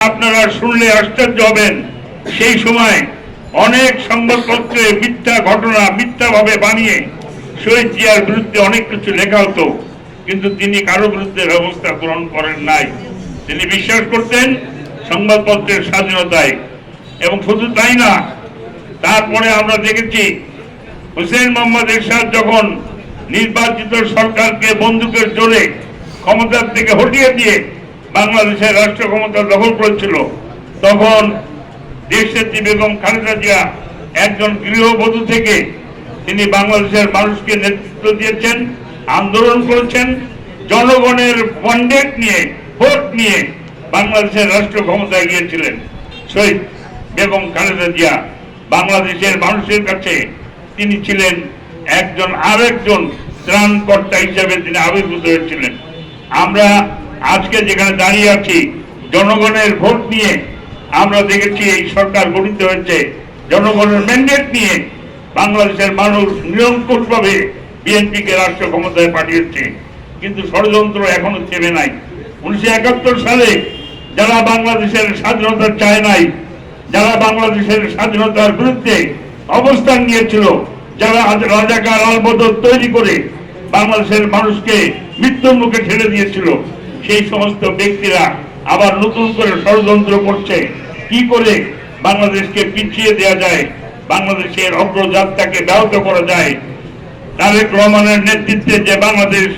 আপনারা শুনলে আশ্চর্য হবেন, সেই সময় অনেক সংবাদপত্রে মিথ্যা ঘটনা মিথ্যাভাবে বানিয়ে শহীদ জিয়ার বিরুদ্ধে অনেক কিছু লেখা হতো, কিন্তু তিনি কারো বিরুদ্ধে ব্যবস্থা গ্রহণ করেন নাই। তিনি বিশ্বাস করতেন সংবাদপত্রের স্বাধীনতায়। এবং শুধু তাই না, তারপরে আমরা দেখেছি হুসেইন মোহাম্মদ এরশাদ যখন নির্বাচিত সরকারকে বন্দুকের জোরে ক্ষমতার থেকে হটিয়ে দিয়ে বাংলাদেশের রাষ্ট্র ক্ষমতা দখল করেছিল, তখন দেশনেত্রী বেগম খালেদা জিয়া একজন গৃহবধূ থেকে তিনি বাংলাদেশের মানুষকে নেতৃত্ব দিয়েছেন, আন্দোলন করেছেন, জনগণের ম্যান্ডেট নিয়ে ভোট নিয়ে বাংলাদেশের রাষ্ট্র ক্ষমতায় গিয়েছিলেন। শহীদ বেগম খালেদা জিয়া বাংলাদেশের মানুষের কাছে তিনি ছিলেন আরেকজন ত্রাণকর্তা হিসাবে তিনি আবির্ভূত হয়েছিলেন। আমরা আজকে যেখানে দাঁড়িয়ে আছি, জনগণের ভোট নিয়ে আমরা দেখেছি এই সরকার গঠিত হয়েছে, জনগণের ম্যান্ডেট নিয়ে বাংলাদেশের মানুষ নিরঙ্কুশভাবে বিএনপিকে রাষ্ট্র ক্ষমতায় পাঠিয়েছে, কিন্তু ষড়যন্ত্র এখনো থেমে নাই। 1971 সালে যারা বাংলাদেশের স্বাধীনতা চায় নাই, যারা বাংলাদেশের স্বাধীনতার বিরুদ্ধে অবস্থান নিয়েছিল, যারা রাজাকার আলবদর তৈরি করে বাংলাদেশের মানুষকে মৃত্যুর মুখে ঠেলে দিয়েছিল, সেই সমস্ত ব্যক্তিরা আবার নতুন করে ষড়যন্ত্র করছে কি করে বাংলাদেশকে পিছিয়ে দেওয়া যায়, বাংলাদেশের অগ্রযাত্রাকে ব্যাহত করা যায়। তারেক রহমানের নেতৃত্বে যে বাংলাদেশ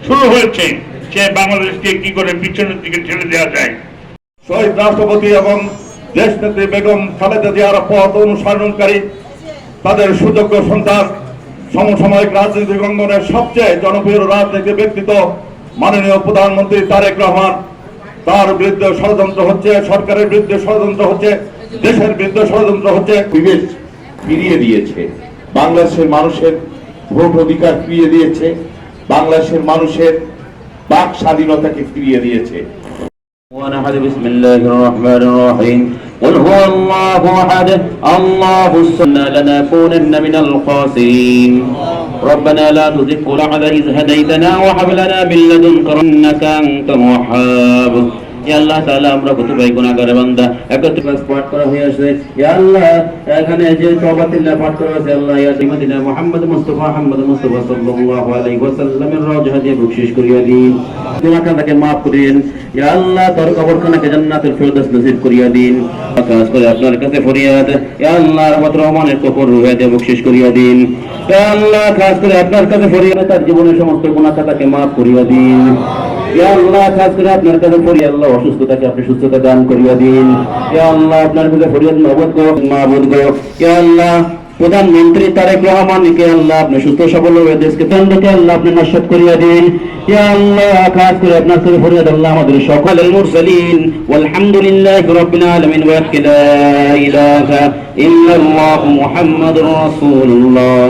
শুরু হয়েছে, সে বাংলাদেশকে কি করে পিছনের দিকে ঠেলে দেওয়া যায়। শহীদ রাষ্ট্রপতি এবং দেশনেত্রী বেগম খালেদা জিয়ার পথ অনুসরণকারী, তাদের সুযোগ্য সন্তান, সমসাময়িক রাজনৈতিক অঙ্গনের সবচেয়ে জনপ্রিয় রাজনৈতিক ব্যক্তিত্ব মাননীয় প্রধানমন্ত্রী তারেক রহমান, তার বিরুদ্ধে ষড়যন্ত্র হচ্ছে, সরকারের বিরুদ্ধে ষড়যন্ত্র হচ্ছে, দেশের বিরুদ্ধে ষড়যন্ত্র হচ্ছে। বিবেক ফিরিয়ে দিয়েছে, বাংলাদেশের মানুষের ভোট অধিকার ফিরিয়ে দিয়েছে, বাংলাদেশের মানুষের বাক স্বাধীনতাকে ফিরিয়ে দিয়েছে। بسم الله الرحمن الرحيم قل هو الله أحد الله الصمد لنكونن من الخاسرين ربنا لا تزغ قلوبنا إذ هديتنا وهب لنا من لدنك إنك أنت الوهاب। ইয়া আল্লাহ তাআলা, আমরা কত ভাই গুনাহগার বান্দা, একত্রে ক্লাস পাঠ করা হয়ে আসে। ইয়া আল্লাহ, এখানে যে তওবাতুল্লাহ পাঠ করা আছে, আল্লাহ ইয়া মদিনা মুহাম্মদ মুস্তাফা সাল্লাল্লাহু আলাইহি ওয়াসাল্লামের রওজা দিয়ে বকশিশ করিয়া দিন, গুনাহটাকে maaf করিয়েন। ইয়া আল্লাহ, তার কবরখানাকে জান্নাতুল ফেরদৌস নসিব করিয়া দিন। খাস করে আপনার কাছে ফরিয়াদ, ইয়া আল্লাহ রহমত রহমানের কবর রুহে দিয়ে বকশিশ করিয়া দিন। ইয়া আল্লাহ, খাস করে আপনার কাছে ফরিয়াদ, তার জীবনের সমস্ত গুনাহটাকে maaf করিয়া দিন। ইয়া আল্লাহ, খাস করে আপনার কাছে ফরিয়াদ, আল্লাহ অসুস্থতাকে আপনি সুস্থতা দান করিয়া দিন। ইয়া আল্লাহ, আপনার কাছে ফরিয়াদ মাবুদ গো। ইয়া আল্লাহ, প্রধানমন্ত্রী তারেক রহমানকে আল্লাহ আপনি সুস্থ সবল হয়ে দেশকে তন্দ্রকে আল্লাহ আপনি নস্বাত করিয়া দিন। ইয়া আল্লাহ, খাস করে আপনার কাছে ফরিয়াদ, আল্লাহ আমাদের সকলের মুরসালিন ওয়ালহামদুলিল্লাহি রাব্বিল আলামিন ওয়া লা ইলাহা ইল্লাল্লাহু মুহাম্মাদুর রাসূলুল্লাহ।